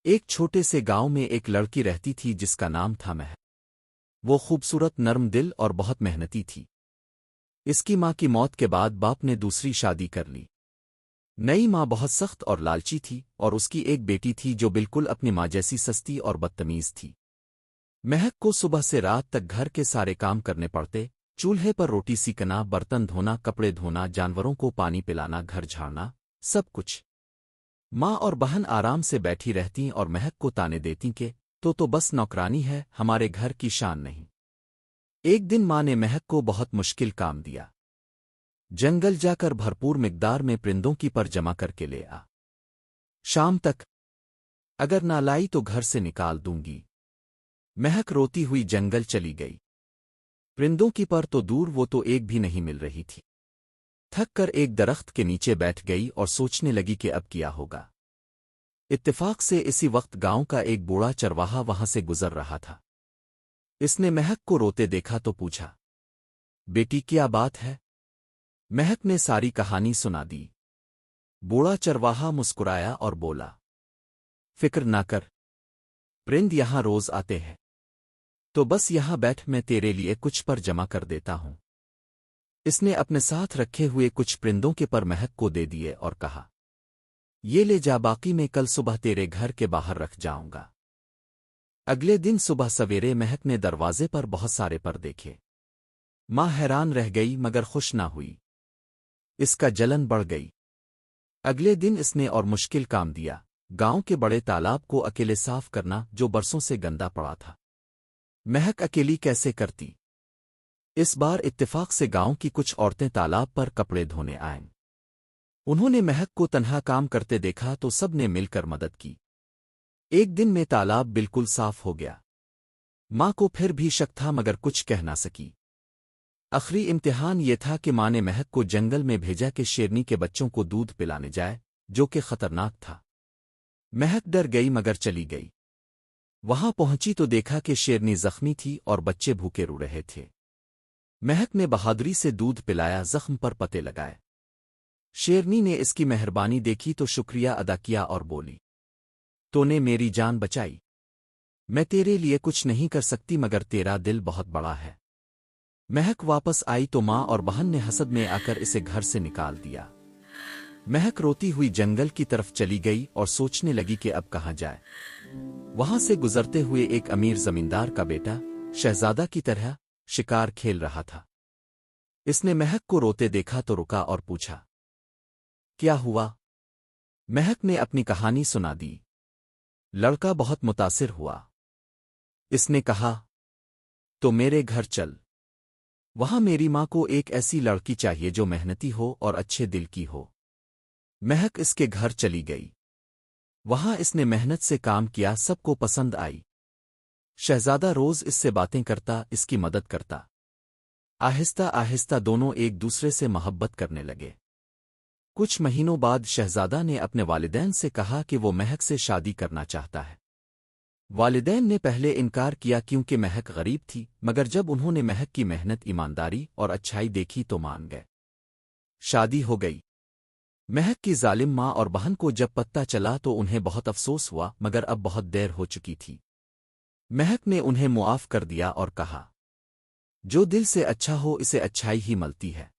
ایک چھوٹے سے گاؤں میں ایک لڑکی رہتی تھی جس کا نام تھا مہک۔ وہ خوبصورت، نرم دل اور بہت محنتی تھی۔ اس کی ماں کی موت کے بعد باپ نے دوسری شادی کر لی۔ نئی ماں بہت سخت اور لالچی تھی، اور اس کی ایک بیٹی تھی جو بالکل اپنی ماں جیسی سستی اور بدتمیز تھی۔ مہک کو صبح سے رات تک گھر کے سارے کام کرنے پڑتے، چولہے پر روٹی سیکنا، برتن دھونا، کپڑے دھونا، جانوروں کو پانی پلانا، گھر جھاڑنا، سب کچھ۔ ماں اور بہن آرام سے بیٹھی رہتیں اور مہک کو تانے دیتیں کہ تو بس نوکرانی ہے، ہمارے گھر کی شان نہیں۔ ایک دن ماں نے مہک کو بہت مشکل کام دیا۔ جنگل جا کر بھرپور مقدار میں پرندوں کی پر جمع کر کے لے آ۔ شام تک اگر نہ لائی تو گھر سے نکال دوں گی۔ مہک روتی ہوئی جنگل چلی گئی۔ پرندوں کی پر تو دور، وہ تو ایک بھی نہیں مل رہی تھی۔ تھک کر ایک درخت کے نیچے بیٹھ گئی اور سوچنے لگی کہ اب کیا ہوگا۔ اتفاق سے اسی وقت گاؤں کا ایک بوڑھا چرواہا وہاں سے گزر رہا تھا۔ اس نے مہک کو روتے دیکھا تو پوچھا، بیٹی کیا بات ہے؟ مہک نے ساری کہانی سنا دی۔ بوڑھا چرواہا مسکرایا اور بولا، فکر نہ کر، پرند یہاں روز آتے ہیں، تو بس یہاں بیٹھ، میں تیرے لیے کچھ پر جمع کر دیتا ہوں۔ اس نے اپنے ساتھ رکھے ہوئے کچھ پرندوں کے پر مہک کو دے دیے اور کہا، یہ لے جا، باقی میں کل صبح تیرے گھر کے باہر رکھ جاؤں گا۔ اگلے دن صبح سویرے مہک نے دروازے پر بہت سارے پر دیکھے۔ ماں حیران رہ گئی مگر خوش نہ ہوئی۔ اس کا جلن بڑھ گئی۔ اگلے دن اس نے اور مشکل کام دیا، گاؤں کے بڑے تالاب کو اکیلے صاف کرنا جو برسوں سے گندا پڑا تھا۔ مہک اکیلی کیسے کرتی؟ اس بار اتفاق سے گاؤں کی کچھ عورتیں تالاب پر کپڑے دھونے آئیں۔ انہوں نے مہک کو تنہا کام کرتے دیکھا تو سب نے مل کر مدد کی۔ ایک دن میں تالاب بالکل صاف ہو گیا۔ ماں کو پھر بھی شک تھا مگر کچھ کہہ نہ سکی۔ آخری امتحان یہ تھا کہ ماں نے مہک کو جنگل میں بھیجا کہ شیرنی کے بچوں کو دودھ پلانے جائے، جو کہ خطرناک تھا۔ مہک ڈر گئی مگر چلی گئی۔ وہاں پہنچی تو دیکھا کہ شیرنی زخمی تھی اور بچے بھوکے رو رہے تھے۔ مہک نے بہادری سے دودھ پلایا، زخم پر پتے لگائے۔ شیرنی نے اس کی مہربانی دیکھی تو شکریہ ادا کیا اور بولی، تو نے میری جان بچائی۔ میں تیرے لیے کچھ نہیں کر سکتی مگر تیرا دل بہت بڑا ہے۔ مہک واپس آئی تو ماں اور بہن نے حسد میں آ کر اسے گھر سے نکال دیا۔ مہک روتی ہوئی جنگل کی طرف چلی گئی اور سوچنے لگی کہ اب کہاں جائے۔ وہاں سے گزرتے ہوئے ایک امیر زمیندار کا بیٹا شہزادہ کی طرح شکار کھیل رہا تھا۔ اس نے مہک کو روتے دیکھا تو رکا اور پوچھا، کیا ہوا؟ مہک نے اپنی کہانی سنا دی۔ لڑکا بہت متاثر ہوا۔ اس نے کہا، تو میرے گھر چل، وہاں میری ماں کو ایک ایسی لڑکی چاہیے جو محنتی ہو اور اچھے دل کی ہو۔ مہک اس کے گھر چلی گئی۔ وہاں اس نے محنت سے کام کیا، سب کو پسند آئی۔ شہزادہ روز اس سے باتیں کرتا، اس کی مدد کرتا۔ آہستہ آہستہ دونوں ایک دوسرے سے محبت کرنے لگے۔ کچھ مہینوں بعد شہزادہ نے اپنے والدین سے کہا کہ وہ مہک سے شادی کرنا چاہتا ہے۔ والدین نے پہلے انکار کیا کیونکہ مہک غریب تھی، مگر جب انہوں نے مہک کی محنت، ایمانداری اور اچھائی دیکھی تو مان گئے۔ شادی ہو گئی۔ مہک کی ظالم ماں اور بہن کو جب پتہ چلا تو انہیں بہت افسوس ہوا مگر اب بہت دیر ہو چکی تھی۔ مہک نے انہیں معاف کر دیا اور کہا، جو دل سے اچھا ہو اسے اچھائی ہی ملتی ہے۔